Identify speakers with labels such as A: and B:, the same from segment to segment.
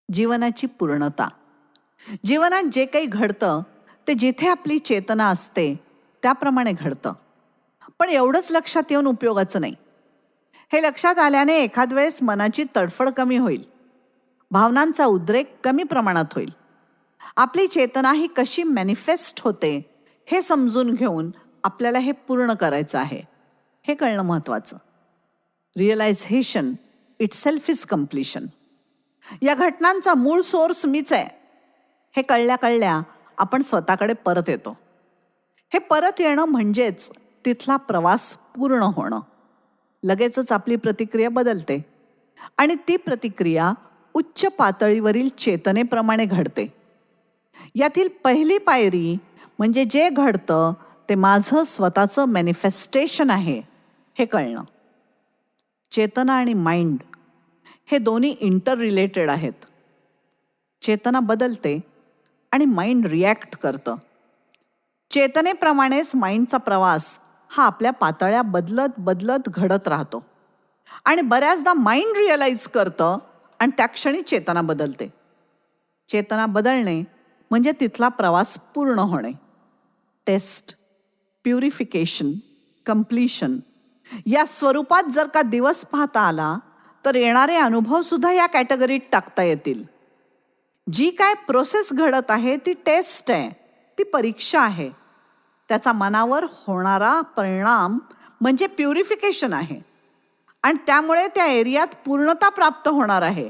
A: जीवनाची पूर्णता. जीवनात जे काही घडतं ते जिथे आपली चेतना असते त्याप्रमाणे घडतं. पण एवढंच लक्षात येऊन उपयोगाचं नाही. हे लक्षात आल्याने एखाद वेळेस मनाची तडफड कमी होईल, भावनांचा उद्रेक कमी प्रमाणात होईल. आपली चेतना ही कशी मॅनिफेस्ट होते हे समजून घेऊन आपल्याला हे पूर्ण करायचं आहे, हे कळणं महत्त्वाचं. Realisation itself is completion. या घटनांचा मूळ सोर्स मीच आहे हे कळल्या कळल्या आपण स्वतःकडे परत येतो. हे परत येणं म्हणजेच तिथला प्रवास पूर्ण होणं. लगेचच आपली प्रतिक्रिया बदलते आणि ती प्रतिक्रिया उच्च पातळीवरील चेतनेप्रमाणे घडते. यातील पहिली पायरी म्हणजे जे घडतं ते माझं स्वतःचं मॅनिफेस्टेशन आहे हे कळणं. चेतना आणि माइंड हे दोन्ही इंटर रिलेटेड आहेत. चेतना बदलते आणि माइंड रिॲक्ट करतं. चेतनेप्रमाणेच माइंडचा प्रवास हा आपल्या पातळ्या बदलत बदलत घडत राहतो आणि बऱ्याचदा माइंड रिअलाइज करतं आणि त्या क्षणी चेतना बदलते. चेतना बदलणे म्हणजे तिथला प्रवास पूर्ण होणे. टेस्ट, प्युरिफिकेशन, कम्प्लिशन या स्वरूपात जर का दिवस पाहता आला तर येणारे अनुभवसुद्धा या कॅटेगरीत टाकता येतील. जी काय प्रोसेस घडत आहे ती टेस्ट आहे, ती परीक्षा आहे. त्याचा मनावर होणारा परिणाम म्हणजे प्युरिफिकेशन आहे आणि त्यामुळे त्या एरियात पूर्णता प्राप्त होणार आहे.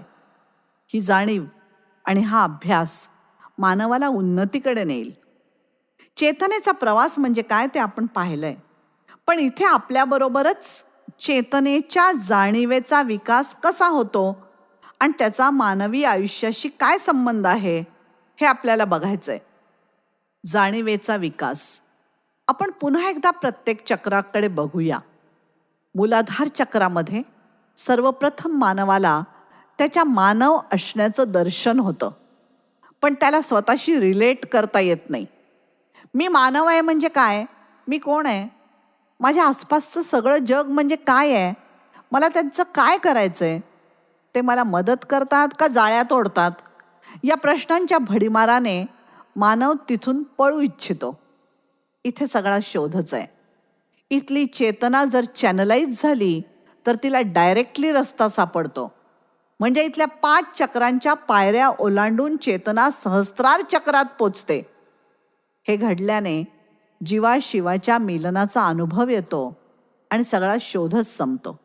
A: ही जाणीव आणि हा अभ्यास मानवाला उन्नतीकडे नेईल. चेतनेचा प्रवास म्हणजे काय ते आपण पाहिलंय, पण इथे आपल्याबरोबरच चेतनेच्या जाणीवेचा विकास कसा होतो आणि त्याचा मानवी आयुष्याशी काय संबंध आहे हे आपल्याला बघायचंय. जाणीवेचा विकास. आपण पुन्हा एकदा प्रत्येक चक्राकडे बघूया. मूलाधार चक्रामध्ये सर्वप्रथम मानवाला त्याच्या मानव असण्याचं दर्शन होतं, पण त्याला स्वतःशी रिलेट करता येत नाही. मी मानव आहे म्हणजे काय, मी कोण आहे, माझ्या आसपासचं सगळं जग म्हणजे काय आहे, मला त्यांचं काय करायचं आहे, ते मला मदत करतात का जाळ्यात ओढतात, या प्रश्नांच्या भडीमाराने मानव तिथून पळू इच्छितो. इथे सगळा शोधच आहे. इथली चेतना जर चॅनलाइज झाली तर तिला डायरेक्टली रस्ता सापडतो. म्हणजे इथल्या 5 चक्रांच्या पायऱ्या ओलांडून चेतना सहस्त्रार चक्रात पोचते. हे घडल्याने जीवाशिवाच्या मिलनाचा अनुभव येतो आणि सगळा शोधच संपतो.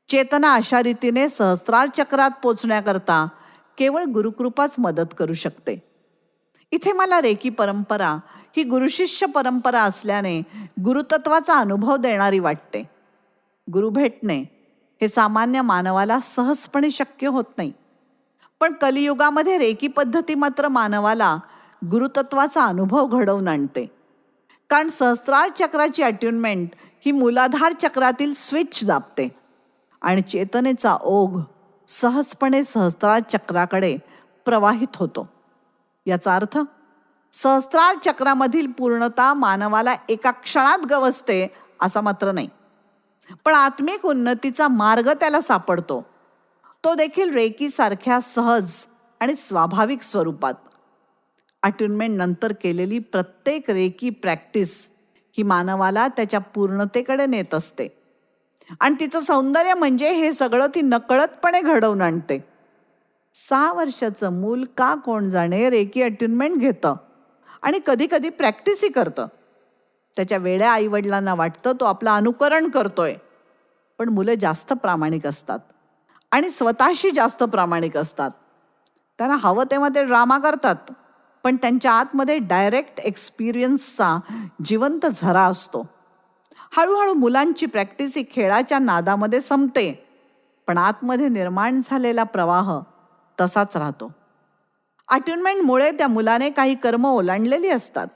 A: चेतना अशा रीतीने सहस्त्रार चक्रात पोचण्याकरता केवळ गुरुकृपाच मदत करू शकते. इथे मला रेकी परंपरा ही गुरुशिष्य परंपरा असल्याने गुरुतत्वाचा अनुभव देणारी वाटते. गुरु भेटणे हे सामान्य मानवाला सहजपणे शक्य होत नाही, पण कलियुगामध्ये रेकी पद्धती मात्र मानवाला गुरुतत्वाचा अनुभव घडवून आणते. कारण सहस्त्रार चक्राची अट्युनमेंट ही मूलाधार चक्रातील स्विच दाबते आणि चेतनेचा ओघ सहजपणे सहस्त्रार चक्राकडे प्रवाहित होतो. याचा अर्थ सहस्त्रार चक्रामधील पूर्णता मानवाला एका क्षणात गवसते असा मात्र नाही, पण आत्मिक उन्नतीचा मार्ग त्याला सापडतो, तो देखील रेकी सारख्या सहज आणि स्वाभाविक स्वरूपात. अट्युनमेंट नंतर केलेली प्रत्येक रेकी प्रॅक्टिस ही मानवाला त्याच्या पूर्णतेकडे नेत असते आणि तिचं सौंदर्य म्हणजे हे सगळं ती नकळतपणे घडवून आणते. 6 वर्षाचं मूल का कोण जाणे रेकी अट्युनमेंट घेतं आणि कधी कधी प्रॅक्टिसही करतं. त्याच्या वेड्या आईवडिलांना वाटतं तो आपलं अनुकरण करतोय, पण मुलं जास्त प्रामाणिक असतात आणि स्वतःशी जास्त प्रामाणिक असतात. त्यांना हवं तेव्हा ते ड्रामा करतात, पण त्यांच्या आतमध्ये डायरेक्ट एक्सपिरियन्सचा जिवंत झरा असतो. हळूहळू मुलांची प्रॅक्टिस ही खेळाच्या नादामध्ये संपते, पण आतमध्ये निर्माण झालेला प्रवाह तसाच राहतो. अट्युनमेंटमुळे त्या मुलाने काही कर्म ओलांडलेली असतात.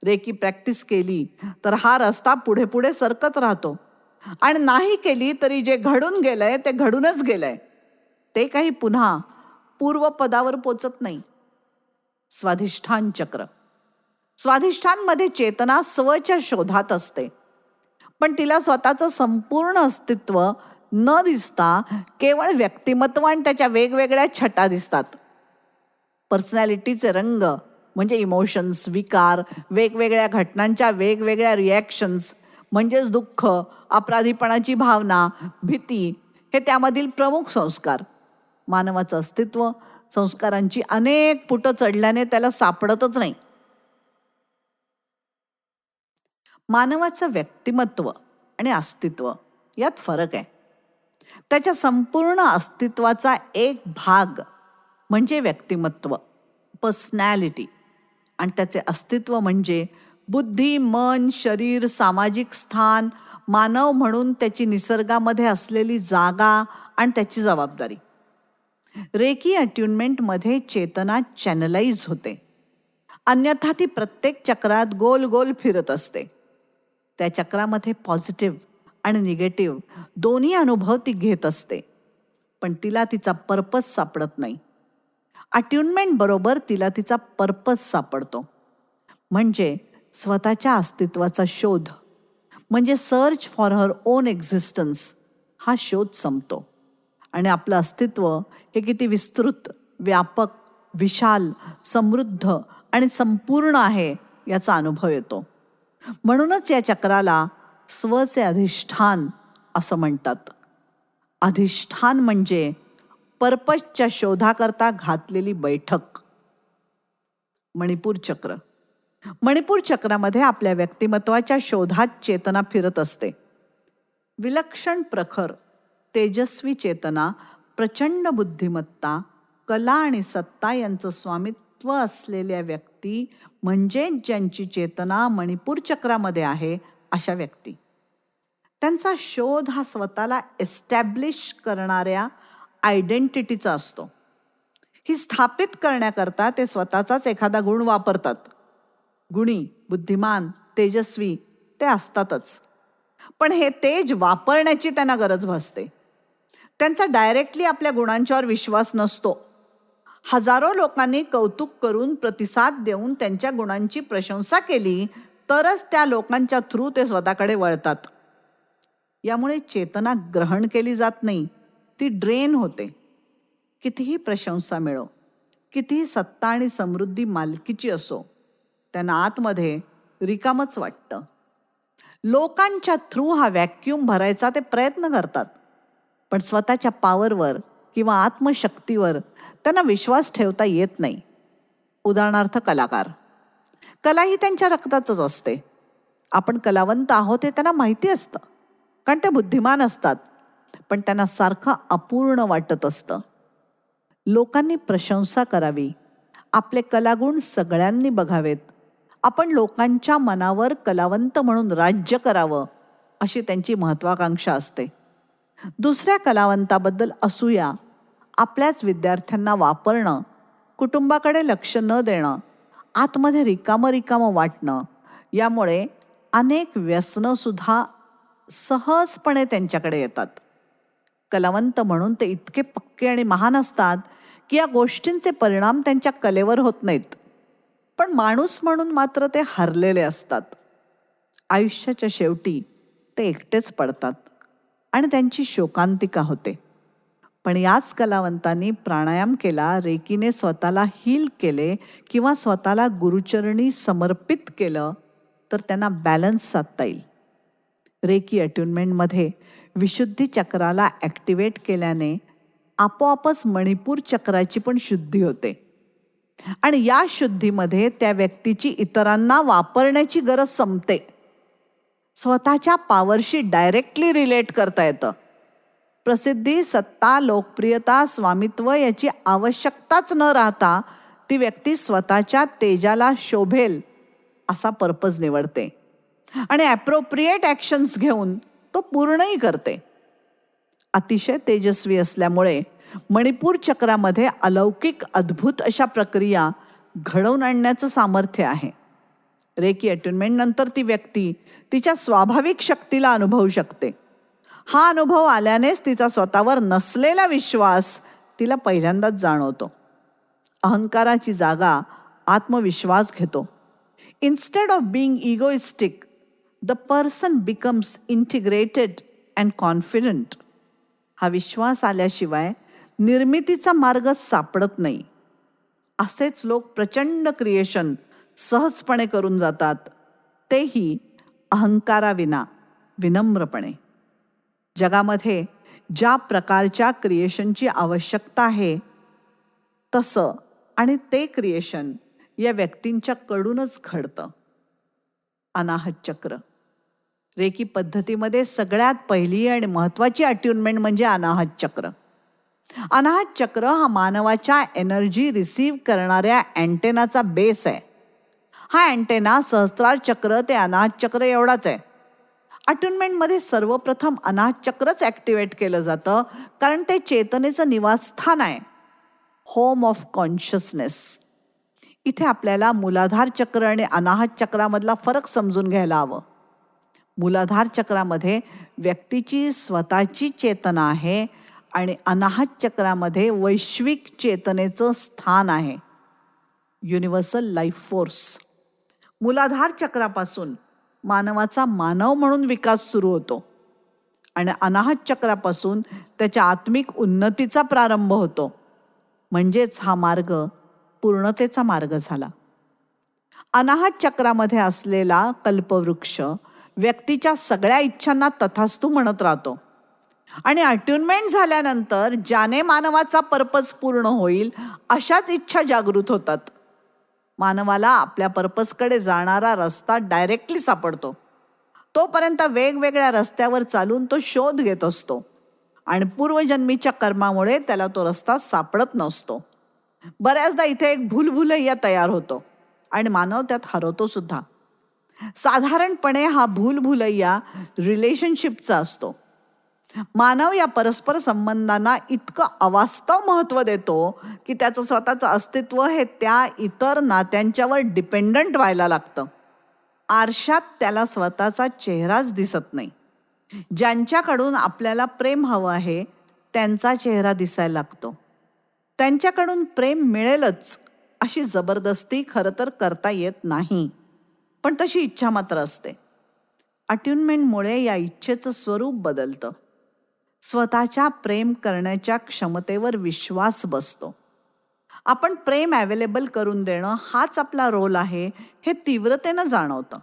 A: रेकी प्रॅक्टिस केली तर हा रस्ता पुढे पुढे सरकत राहतो आणि नाही केली तरी जे घडून गेलंय ते घडूनच गेलंय, ते काही पुन्हा पूर्वपदावर पोचत नाही. स्वाधिष्ठान चक्र. स्वाधिष्ठानमध्ये चेतना स्वच्या शोधात असते, पण तिला स्वतःचं संपूर्ण अस्तित्व न दिसता केवळ व्यक्तिमत्व आणि त्याच्या वेगवेगळ्या छटा दिसतात. पर्सनॅलिटीचे रंग म्हणजे इमोशन्स, विकार, वेगवेगळ्या घटनांच्या वेगवेगळ्या रिॲक्शन्स म्हणजेच दुःख, अपराधीपणाची भावना, भीती हे त्यामधील प्रमुख संस्कार. मानवाचं अस्तित्व संस्कारांची अनेक पुटं चढल्याने त्याला सापडतच नाही. मानवाचं व्यक्तिमत्व आणि अस्तित्व यात फरक आहे. त्याच्या संपूर्ण अस्तित्वाचा एक भाग म्हणजे व्यक्तिमत्व, पर्सनॅलिटी, आणि त्याचे अस्तित्व म्हणजे बुद्धी, मन, शरीर, सामाजिक स्थान, मानव म्हणून त्याची निसर्गामध्ये असलेली जागा आणि त्याची जबाबदारी. रेकी अट्युनमेंटमध्ये चेतना चॅनलाइज होते, अन्यथा ती प्रत्येक चक्रात गोल गोल फिरत असते. त्या चक्रामध्ये पॉझिटिव्ह आणि निगेटिव्ह दोन्ही अनुभव ती घेत असते, पण तिला तिचा पर्पज सापडत नाही. अट्युनमेंट बरोबर तिला तिचा पर्पज सापडतो, म्हणजे स्वतःच्या अस्तित्वाचा शोध, म्हणजे search for her own existence हा शोध संपतो आणि आपलं अस्तित्व हे किती विस्तृत, व्यापक, विशाल, समृद्ध आणि संपूर्ण आहे याचा अनुभव येतो. म्हणूनच या चक्राला स्वचे अधिष्ठान असं म्हणतात. अधिष्ठान म्हणजे पर्पजच्या शोधाकरता घातलेली बैठक. मणिपूर चक्र. मणिपूर चक्रामध्ये आपल्या व्यक्तिमत्वाच्या शोधात चेतना फिरत असते. विलक्षण, प्रखर, तेजस्वी चेतना, प्रचंड बुद्धिमत्ता, कला आणि सत्ता यांचं स्वामित्व असलेल्या व्यक्ती म्हणजे ज्यांची चेतना मणिपूर चक्रामध्ये आहे अशा व्यक्ती. त्यांचा शोध हा स्वतःला एस्टॅब्लिश करणाऱ्या आयडेंटिटीचा असतो. ही स्थापित करण्याकरता ते स्वतःचाच एखादा गुण वापरतात. गुणी, बुद्धिमान, तेजस्वी ते असतातच, पण हे तेज वापरण्याची त्यांना गरज भासते. त्यांचा डायरेक्टली आपल्या गुणांच्यावर विश्वास नसतो. हजारो लोकांनी कौतुक करून, प्रतिसाद देऊन त्यांच्या गुणांची प्रशंसा केली तरच त्या लोकांच्या थ्रू ते स्वतःकडे वळतात. यामुळे चेतना ग्रहण केली जात नाही, ती ड्रेन होते. कितीही प्रशंसा मिळो, कितीही सत्ता आणि समृद्धी मालकीची असो, त्यांना आतमध्ये रिकामच वाटतं. लोकांच्या थ्रू हा व्हॅक्यूम भरायचा ते प्रयत्न करतात, पण स्वतःच्या पॉवरवर किंवा आत्मशक्तीवर त्यांना विश्वास ठेवता येत नाही. उदाहरणार्थ कलाकार. कला ही त्यांच्या रक्तातच असते. आपण कलावंत आहोत हे त्यांना माहिती असतं, कारण ते बुद्धिमान असतात, पण त्यांना सारखं अपूर्ण वाटत असतं. लोकांनी प्रशंसा करावी, आपले कलागुण सगळ्यांनी बघावेत, आपण लोकांच्या मनावर कलावंत म्हणून राज्य करावं अशी त्यांची महत्वाकांक्षा असते. दुसऱ्या कलावंताबद्दल असूया, आपल्याच विद्यार्थ्यांना वापरणं, कुटुंबाकडे लक्ष न देणं, आतमध्ये रिकामं वाटणं, यामुळे अनेक व्यसनंसुद्धा सहजपणे त्यांच्याकडे येतात. कलावंत म्हणून ते इतके पक्के आणि महान असतात की या गोष्टींचे परिणाम त्यांच्या कलेवर होत नाहीत, पण माणूस म्हणून मात्र ते हरलेले असतात. आयुष्याच्या शेवटी ते एकटेच पडतात आणि त्यांची शोकांतिका होते. पण याच कलावंतांनी प्राणायाम केला, रेकीने स्वतःला हील केले किंवा स्वतःला गुरुचरणी समर्पित केलं तर त्यांना बॅलन्स साधता येईल. रेकी अट्युनमेंटमध्ये विशुद्धी चक्राला ॲक्टिवेट केल्याने आपोआपच मणिपूर चक्राची पण शुद्धी होते आणि या शुद्धीमध्ये त्या व्यक्तीची इतरांना वापरण्याची गरज संपते. स्वतःच्या पॉवरशी डायरेक्टली रिलेट करता येतं. प्रसिद्धी, सत्ता, लोकप्रियता, स्वामित्व याची आवश्यकताच न राहता ती व्यक्ती स्वतःच्या तेजाला शोभेल असा पर्पज निवडते आणि ॲप्रोप्रिएट ॲक्शन्स घेऊन तो पूर्णही करते. अतिशय तेजस्वी असल्यामुळे मणिपूर चक्रामध्ये अलौकिक, अद्भुत अशा प्रक्रिया घडवून आणण्याचं सामर्थ्य आहे. रेकी अट्युनमेंट नंतर ती व्यक्ती तिच्या स्वाभाविक शक्तीला अनुभवू शकते. हा अनुभव आल्यानेच तिचा स्वतःवर नसलेला विश्वास तिला पहिल्यांदाच जाणवतो. अहंकाराची जागा आत्मविश्वास घेतो. Instead of being egoistic, the person becomes integrated and confident. हा विश्वास आल्याशिवाय निर्मितीचा मार्ग सापडत नाही. असेच लोक प्रचंड क्रिएशन सहजपणे करून जातात, तेही अहंकाराविना, विनम्रपणे. जगामध्ये ज्या प्रकारच्या क्रिएशनची आवश्यकता आहे तसं आणि ते क्रिएशन या व्यक्तींच्याकडूनच घडतं. अनाहत चक्र. रेकी पद्धतीमध्ये सगळ्यात पहिली आणि महत्त्वाची अट्युनमेंट म्हणजे अनाहत चक्र. अनाहत चक्र हा मानवाच्या एनर्जी रिसीव्ह करणाऱ्या अँटेनाचा बेस आहे. हा अँटेना सहस्त्रार चक्र ते अनाहत चक्र एवढाच आहे. अट्युनमेंटमध्ये सर्वप्रथम अनाहत चक्रच ॲक्टिवेट केलं जातं, कारण ते चेतनेचं निवासस्थान आहे, होम ऑफ कॉन्शियसनेस. इथे आपल्याला मूलाधार चक्र आणि अनाहत चक्रामधला फरक समजून घ्यायला हवं. मूलाधार चक्रामध्ये व्यक्तीची स्वतःची चेतना आहे आणि अनाहत चक्रामध्ये वैश्विक चेतनेचं स्थान आहे, युनिव्हर्सल लाईफ फोर्स. मूलाधार चक्रापासून मानवाचा मानव म्हणून विकास सुरू होतो आणि अनाहत चक्रापासून त्याच्या आत्मिक उन्नतीचा प्रारंभ होतो. म्हणजेच हा मार्ग पूर्णतेचा मार्ग झाला. अनाहत चक्रामध्ये असलेला कल्पवृक्ष व्यक्तीच्या सगळ्या इच्छांना तथास्तु म्हणत राहतो आणि अट्युनमेंट झाल्यानंतर ज्याने मानवाचा पर्पज पूर्ण होईल अशाच इच्छा जागृत होतात. मानवाला आपल्या पर्पजकडे जाणारा रस्ता डायरेक्टली सापडतो. तोपर्यंत वेगवेगळ्या रस्त्यावर चालून तो शोध घेत असतो आणि पूर्वजन्मीच्या कर्मामुळे त्याला तो रस्ता सापडत नसतो. बऱ्याचदा इथे एक भूलभुलैया तयार होतो आणि मानव त्यात हरवतो सुद्धा. साधारणपणे हा भूलभुलैया रिलेशनशिपचा असतो. मानव या परस्पर संबंधांना इतकं अवास्तव महत्त्व देतो की त्याचं स्वतःचं अस्तित्व हे त्या इतर नात्यांच्यावर डिपेंडंट व्हायला लागतं. आरशात त्याला स्वतःचा चेहराच दिसत नाही. ज्यांच्याकडून आपल्याला प्रेम हवं आहे त्यांचा चेहरा दिसायला लागतो. त्यांच्याकडून प्रेम मिळेलच अशी जबरदस्ती खरं तर करता येत नाही, पण तशी इच्छा मात्र असते. अट्युनमेंटमुळे या इच्छेचं स्वरूप बदलतं. स्वतःच्या प्रेम करण्याच्या क्षमतेवर विश्वास बसतो. आपण प्रेम अवेलेबल करून देणं हाच आपला रोल आहे हे तीव्रतेनं जाणवतं.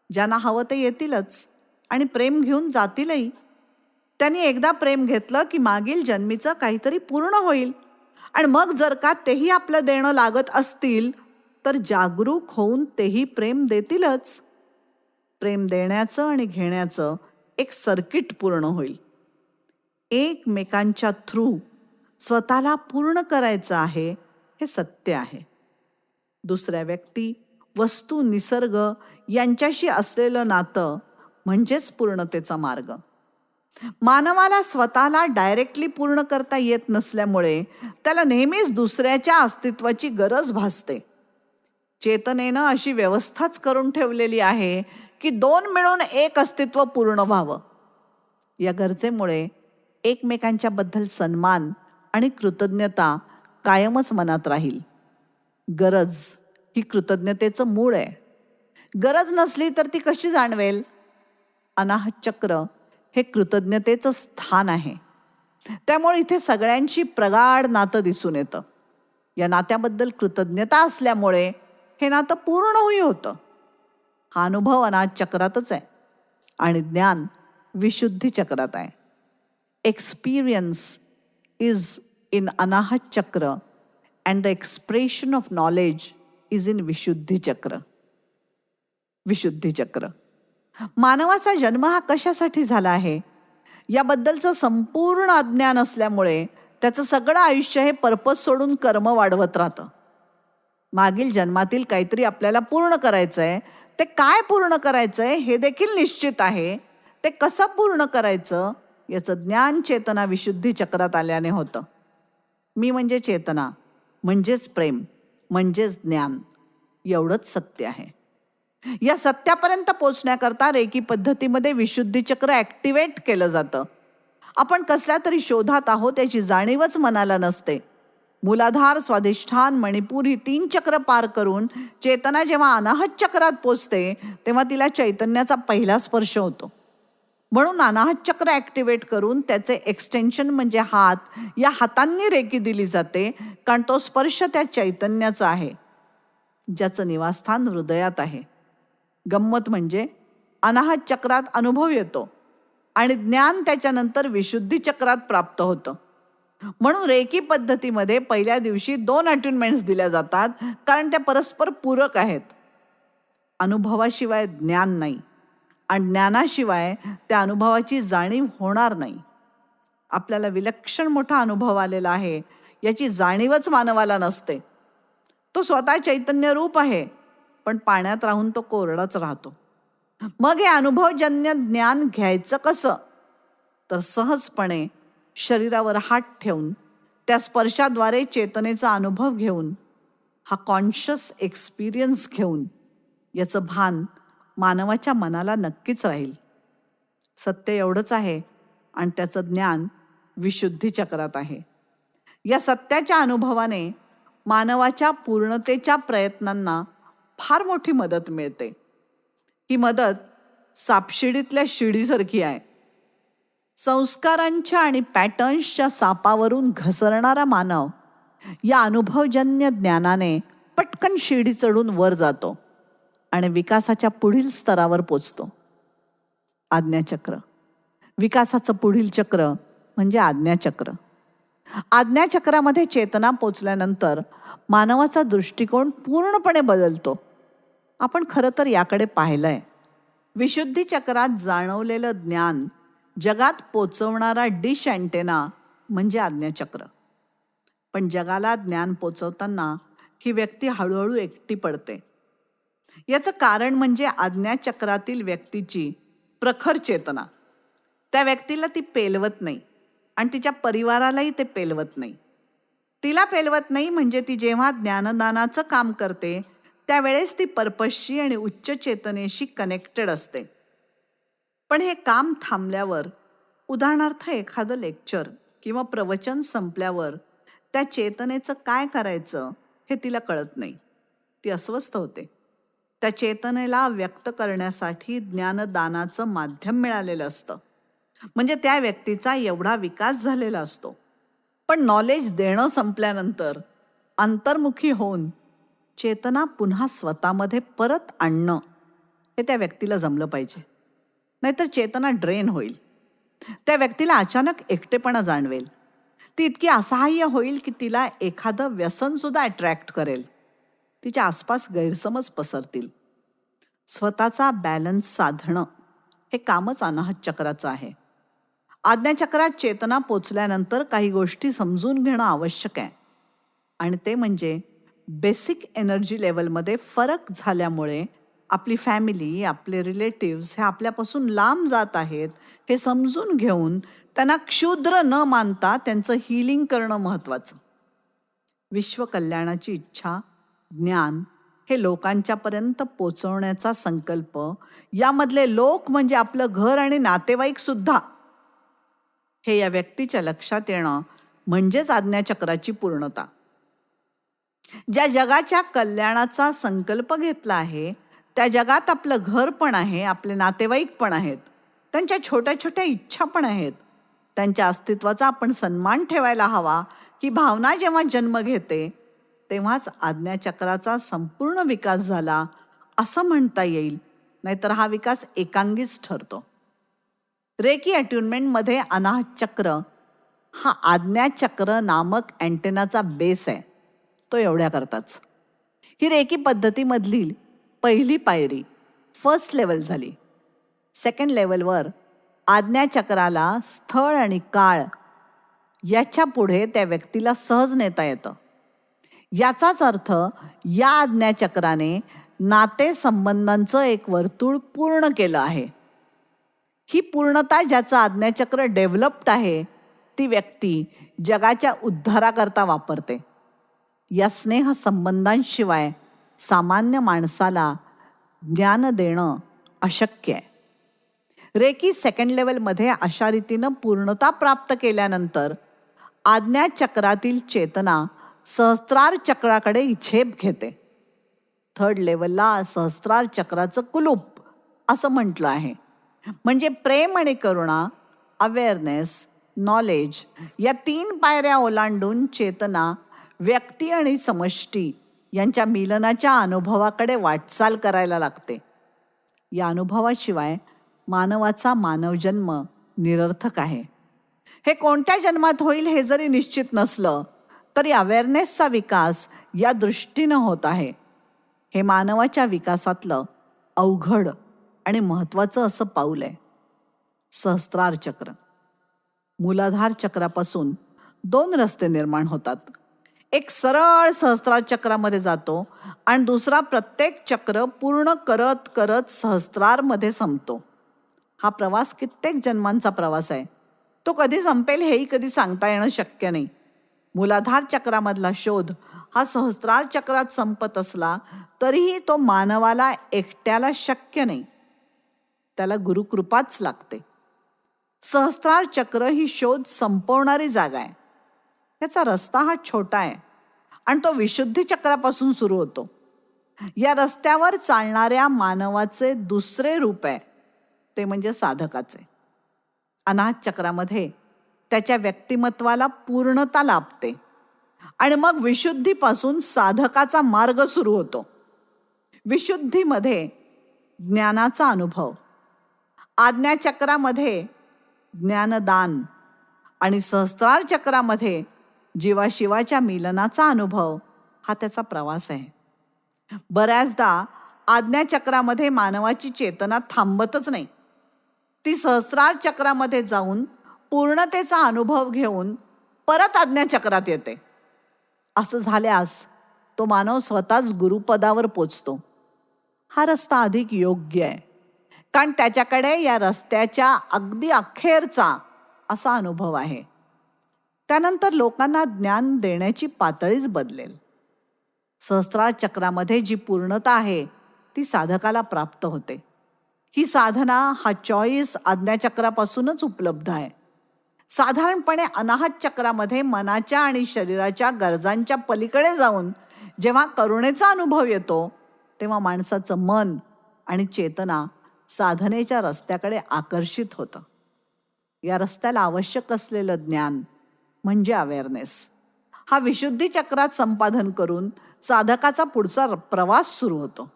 A: ज्यांना हवं ते येतीलच आणि प्रेम घेऊन जातीलही. त्यांनी एकदा प्रेम घेतलं की मागील जन्मीचं काहीतरी पूर्ण होईल आणि मग जर का तेही आपलं देणं लागत असतील तर जागरूक होऊन तेही प्रेम देतीलच. प्रेम देण्याचं आणि घेण्याचं एक सर्किट पूर्ण होईल. एकमेकांच्या थ्रू स्वतःला पूर्ण करायचं आहे हे सत्य आहे. दुसऱ्या व्यक्ती, वस्तू, निसर्ग यांच्याशी असलेलं नातं म्हणजेच पूर्णतेचा मार्ग. मानवाला स्वतःला डायरेक्टली पूर्ण करता येत नसल्यामुळे त्याला नेहमीच दुसऱ्याच्या अस्तित्वाची गरज भासते. चेतनेनं अशी व्यवस्थाच करून ठेवलेली आहे की दोन मिळून एक अस्तित्व पूर्ण व्हावं. या गरजेमुळे एकमेकांच्या बद्दल सन्मान आणि कृतज्ञता कायमच मनात राहील. गरज ही कृतज्ञतेचं मूळ आहे. गरज नसली तर ती कशी जाणवेल? अनाहत चक्र हे कृतज्ञतेचं स्थान आहे. त्यामुळे इथे सगळ्यांची प्रगाढ नातं दिसून येतं. या नात्याबद्दल कृतज्ञता असल्यामुळे हे नातं पूर्णही होतं. हा अनुभव अनाहत चक्रातच आहे आणि ज्ञान विशुद्धी चक्रात आहे. Experience is in Anahata chakra and the expression of knowledge is in Vishuddhi chakra. Vishuddhi चक्र. मानवाचा जन्म हा कशासाठी झाला आहे याबद्दलचं संपूर्ण अज्ञान असल्यामुळे त्याचं सगळं आयुष्य हे पर्पज सोडून कर्म वाढवत राहतं. मागील जन्मातील काहीतरी आपल्याला पूर्ण करायचं आहे. ते काय पूर्ण करायचं आहे हे देखील निश्चित आहे. ते कसं पूर्ण करायचं याचं ज्ञान चेतना विशुद्धी चक्रात आल्याने होतं. मी म्हणजे चेतना, म्हणजेच प्रेम, म्हणजेच ज्ञान, एवढंच सत्य आहे. या सत्यापर्यंत पोचण्याकरता रेकी पद्धतीमध्ये विशुद्धी चक्र ॲक्टिवेट केलं जातं. आपण कसल्या तरी शोधात आहोत याची जाणीवच मनाला नसते. मूलाधार, स्वाधिष्ठान, मणिपूर ही 3 चक्र पार करून चेतना जेव्हा अनाहत चक्रात पोचते तेव्हा तिला चैतन्याचा पहिला स्पर्श होतो. म्हणून अनाहत चक्र ॲक्टिवेट करून त्याचे एक्सटेन्शन म्हणजे हात, या हातांनी रेकी दिली जाते, कारण तो स्पर्श त्या चैतन्याचा आहे, ज्याचं निवासस्थान हृदयात आहे. गंमत म्हणजे अनाहत चक्रात अनुभव येतो आणि ज्ञान त्याच्यानंतर विशुद्धी चक्रात प्राप्त होतं. म्हणून रेकी पद्धतीमध्ये पहिल्या दिवशी 2 अट्युनमेंट्स दिल्या जातात, कारण त्या परस्पर पूरक आहेत. अनुभवाशिवाय ज्ञान नाही आणि ज्ञानाशिवाय त्या अनुभवाची जाणीव होणार नाही. आपल्याला विलक्षण मोठा अनुभव आलेला आहे याची जाणीवच मानवाला नसते. तो स्वतः चैतन्य रूप आहे, पण पाण्यात राहून तो कोरडाच राहतो. मग हे अनुभवजन्य ज्ञान घ्यायचं कसं? तर सहजपणे शरीरावर हात ठेवून त्या स्पर्शाद्वारे चेतनेचा अनुभव घेऊन, हा कॉन्शियस एक्सपिरियन्स घेऊन याचं भान मानवाच्या मनाला नक्कीच राहील. सत्य एवढंच आहे आणि त्याचं ज्ञान विशुद्धी चक्रात आहे. या सत्याच्या अनुभवाने मानवाच्या पूर्णतेच्या प्रयत्नांना फार मोठी मदत मिळते. ही मदत सापशिडीतल्या शिडीसारखी आहे. संस्कारांच्या आणि पॅटर्न्सच्या सापावरून घसरणारा मानव या अनुभवजन्य ज्ञानाने पटकन शिडी चढून वर जातो आणि विकासाच्या पुढील स्तरावर पोचतो. आज्ञाचक्र. विकासाचं पुढील चक्र म्हणजे आज्ञाचक्र. आज्ञाचक्रामध्ये चेतना पोचल्यानंतर मानवाचा दृष्टिकोन पूर्णपणे बदलतो. आपण खरं तर याकडे पाहिलंय. विशुद्धी चक्रात जाणवलेलं ज्ञान जगात पोचवणारा डिश अँटेना म्हणजे आज्ञाचक्र. पण जगाला ज्ञान पोचवताना ही व्यक्ती हळूहळू एकटी पडते. याचं कारण म्हणजे आज्ञाचक्रातील व्यक्तीची प्रखर चेतना. त्या व्यक्तीला ती पेलवत नाही आणि तिच्या परिवारालाही ते पेलवत नाही. तिला पेलवत नाही म्हणजे ती जेव्हा ज्ञानदानाचं काम करते त्यावेळेस ती पर्पजशी आणि उच्च चेतनेशी कनेक्टेड असते. पण हे काम थांबल्यावर, उदाहरणार्थ एखादं लेक्चर किंवा प्रवचन संपल्यावर त्या चेतनेचं काय करायचं हे तिला कळत नाही. ती अस्वस्थ होते. त्या चेतनेला व्यक्त करण्यासाठी ज्ञानदानाचं माध्यम मिळालेलं असतं, म्हणजे त्या व्यक्तीचा एवढा विकास झालेला असतो. पण नॉलेज देणं संपल्यानंतर अंतर्मुखी होऊन चेतना पुन्हा स्वतःमध्ये परत आणणं हे त्या व्यक्तीला जमलं पाहिजे. नाहीतर चेतना ड्रेन होईल. त्या व्यक्तीला अचानक एकटेपणा जाणवेल. ती इतकी असहाय्य होईल की तिला एखादं व्यसनसुद्धा अट्रॅक्ट करेल. तिच्या आसपास गैरसमज पसरतील. स्वतःचा बॅलन्स साधणं हे कामच अनाहत चक्राचं आहे. आज्ञाचक्रात चेतना पोचल्यानंतर काही गोष्टी समजून घेणं आवश्यक आहे, आणि ते म्हणजे बेसिक एनर्जी लेवलमध्ये फरक झाल्यामुळे आपली फॅमिली, आपले रिलेटिव्स हे आपल्यापासून लांब जात आहेत हे समजून घेऊन त्यांना क्षुद्र न मानता त्यांचं हीलिंग करणं महत्त्वाचं. विश्वकल्याणाची इच्छा, ज्ञान हे लोकांच्यापर्यंत पोचवण्याचा संकल्प, यामधले लोक म्हणजे आपलं घर आणि नातेवाईक सुद्धा, हे या व्यक्तीच्या लक्षात येणं म्हणजेच आज्ञाचक्राची पूर्णता. ज्या जगाच्या कल्याणाचा संकल्प घेतला आहे त्या जगात आपलं घर पण आहे, आपले नातेवाईक पण आहेत, त्यांच्या छोट्या छोट्या इच्छा पण आहेत. त्यांच्या अस्तित्वाचा आपण सन्मान ठेवायला हवा. ही भावना जेव्हा जन्म घेते तेव्हाच आज्ञाचक्राचा संपूर्ण विकास झाला असं म्हणता येईल. नाहीतर हा विकास एकांगीच ठरतो. रेकी अट्युनमेंटमध्ये अनाहत चक्र हा आज्ञाचक्र नामक अँटेनाचा बेस आहे. तो एवढ्या करताच. ही रेकी पद्धतीमधली पहिली पायरी, फर्स्ट लेवल झाली. सेकंड लेवलवर आज्ञाचक्राला स्थळ आणि काळ याच्या पुढे त्या व्यक्तीला सहज नेता येतं. याचाच अर्थ या आज्ञाचक्राने नातेसंबंधांचं एक वर्तुळ पूर्ण केलं आहे. ही पूर्णता ज्याचं आज्ञाचक्र डेव्हलप्ड आहे ती व्यक्ती जगाच्या उद्धाराकरता वापरते. या स्नेह संबंधांशिवाय सामान्य माणसाला ज्ञान देणं अशक्य आहे. रेकी सेकंड लेवलमध्ये अशा रीतीनं पूर्णता प्राप्त केल्यानंतर आज्ञाचक्रातील चेतना सहस्त्रार चक्राकडे झेप घेते. थर्ड लेवलला सहस्त्रार चक्राचं कुलूप असं म्हटलं आहे. म्हणजे प्रेम आणि करुणा, अवेअरनेस, नॉलेज या 3 पायऱ्या ओलांडून चेतना व्यक्ती आणि समष्टी यांच्या मिलनाच्या अनुभवाकडे वाटचाल करायला लागते. या अनुभवाशिवाय मानवाचा मानवजन्म निरर्थक आहे. हे कोणत्या जन्मात होईल हे जरी निश्चित नसलं तरी अवेअरनेसचा विकास या दृष्टीनं होत आहे. हे मानवाच्या विकासातलं अवघड आणि महत्त्वाचं असं पाऊल आहे. सहस्त्रार चक्र. मूलाधार चक्रापासून 2 रस्ते निर्माण होतात. एक सरळ सहस्त्रार चक्रामध्ये जातो आणि दुसरा प्रत्येक चक्र पूर्ण करत करत सहस्त्रारमध्ये संपतो. हा प्रवास कित्येक जन्मांचा प्रवास आहे. तो कधी संपेल हेही कधी सांगता येणं शक्य नाही. मूलाधार चक्रामधला शोध हा सहस्त्रार चक्रात संपत असला तरीही तो मानवाला एकट्याला शक्य नाही. त्याला गुरुकृपाच लागते. सहस्त्रार चक्र ही शोध संपवणारी जागा आहे. त्याचा रस्ता हा छोटा आहे आणि तो विशुद्धी चक्रापासून सुरू होतो. या रस्त्यावर चालणाऱ्या मानवाचे दुसरे रूप आहे ते म्हणजे साधकाचे. अनाहत चक्रामध्ये त्याच्या व्यक्तिमत्वाला पूर्णता लाभते आणि मग विशुद्धीपासून साधकाचा मार्ग सुरू होतो. विशुद्धीमध्ये ज्ञानाचा अनुभव, आज्ञाचक्रामध्ये ज्ञानदान आणि सहस्त्रार चक्रामध्ये जीवाशिवाच्या मिलनाचा अनुभव हा त्याचा प्रवास आहे. बऱ्याचदा आज्ञाचक्रामध्ये मानवाची चेतना थांबतच नाही. ती सहस्त्रार चक्रामध्ये जाऊन पूर्णतेचा अनुभव घेऊन परत आज्ञाचक्रात येते. असं झाल्यास तो मानव स्वतःच गुरुपदावर पोचतो. हा रस्ता अधिक योग्य आहे कारण त्याच्याकडे या रस्त्याच्या अगदी अखेरचा असा अनुभव आहे. त्यानंतर लोकांना ज्ञान देण्याची पातळीच बदलेल. सहस्त्रार चक्रामध्ये जी पूर्णता आहे ती साधकाला प्राप्त होते. ही साधना हा चॉईस आज्ञाचक्रापासूनच उपलब्ध आहे. साधारणपणे अनाहत चक्रामध्ये मनाच्या आणि शरीराच्या गरजांच्या पलीकडे जाऊन जेव्हा करुणेचा अनुभव येतो तेव्हा माणसाचं मन आणि चेतना साधनेच्या रस्त्याकडे आकर्षित होतं. या रस्त्याला आवश्यक असलेलं ज्ञान म्हणजे अवेअरनेस हा विशुद्धी चक्रात संपादन करून साधकाचा पुढचा प्रवास सुरू होतो.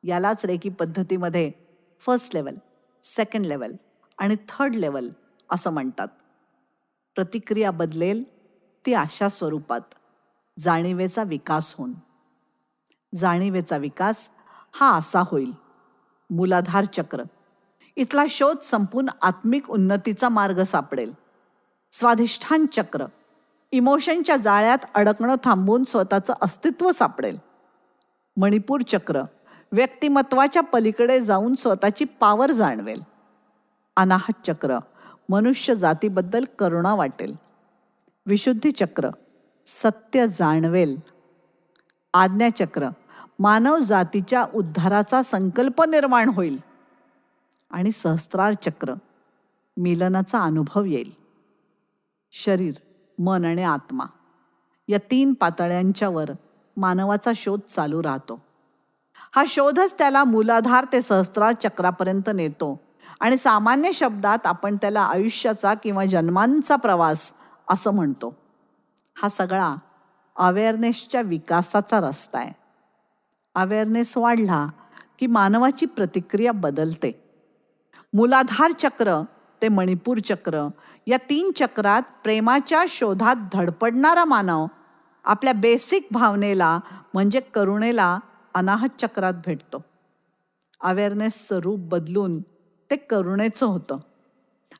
A: यालाच रेकी पद्धतीमध्ये फर्स्ट लेवल, सेकंड लेवल आणि थर्ड लेवल असं म्हणतात. प्रतिक्रिया बदलेल ती अशा स्वरूपात जाणीवेचा विकास होऊन. जाणीवेचा विकास हा असा होईल. मूलाधार चक्र इथला शोध संपून आत्मिक उन्नतीचा मार्ग सापडेल. स्वाधिष्ठान चक्र इमोशनच्या जाळ्यात अडकणं थांबून स्वतःचं अस्तित्व सापडेल. मणिपूर चक्र व्यक्तिमत्वाच्या पलीकडे जाऊन स्वतःची पावर जाणवेल. अनाहत चक्र मनुष्य जातीबद्दल करुणा वाटेल. विशुद्धी चक्र सत्य जाणवेल. आज्ञाचक्र मानव जातीच्या उद्धाराचा संकल्प निर्माण होईल. आणि सहस्त्रार चक्र मिलनाचा अनुभव येईल. शरीर, मन आणि आत्मा या 3 पातळ्यांच्यावर मानवाचा शोध चालू राहतो. हा शोधच त्याला मूलाधार ते सहस्त्रार चक्रापर्यंत नेतो आणि सामान्य शब्दात आपण त्याला आयुष्याचा किंवा जन्मांचा प्रवास असं म्हणतो. हा सगळा अवेअरनेसच्या विकासाचा रस्ता आहे. अवेअरनेस वाढला की मानवाची प्रतिक्रिया बदलते. मूलाधार चक्र ते मणिपूर चक्र या 3 चक्रात प्रेमाच्या शोधात धडपडणारा मानव आपल्या बेसिक भावनेला म्हणजे करुणेला अनाहत चक्रात भेटतो. अवेअरनेसचं रूप बदलून ते करुणेचं होतं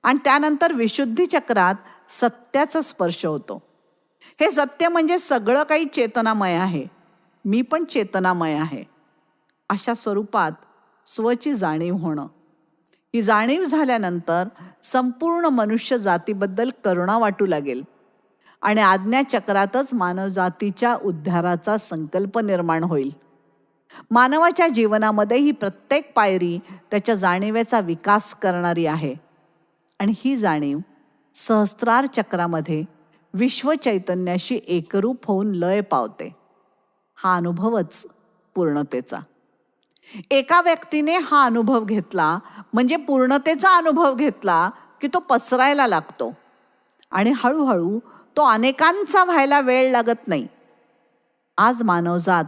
A: आणि त्यानंतर विशुद्धी चक्रात सत्याचा स्पर्श होतो. हे सत्य म्हणजे सगळं काही चेतनामय आहे. मी पण चेतनामय आहे. अशा स्वरूपात स्वची जाणीव होणं. ही जाणीव झाल्यानंतर संपूर्ण मनुष्य जातीबद्दल करुणा वाटू लागेल आणि आज्ञाचक्रातच मानवजातीच्या उद्धाराचा संकल्प निर्माण होईल. मानवाच्या जीवनामध्ये ही प्रत्येक पायरी त्याच्या जाणीवेचा विकास करणारी आहे आणि ही जाणीव सहस्त्रार चक्रामध्ये विश्वचैतन्याशी एकरूप होऊन लय पावते. हा अनुभवच पूर्णतेचा. एका व्यक्तीने हा अनुभव घेतला म्हणजे पूर्णतेचा अनुभव घेतला की तो पसरायला लागतो आणि हळूहळू तो अनेकांचा व्हायला वेळ लागत नाही. आज मानवजात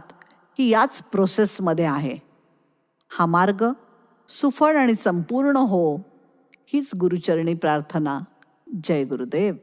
A: ही याच प्रोसेसमध्ये आहे. हा मार्ग सुफळ आणि संपूर्ण हो हीच गुरुचरणी प्रार्थना. जय गुरुदेव.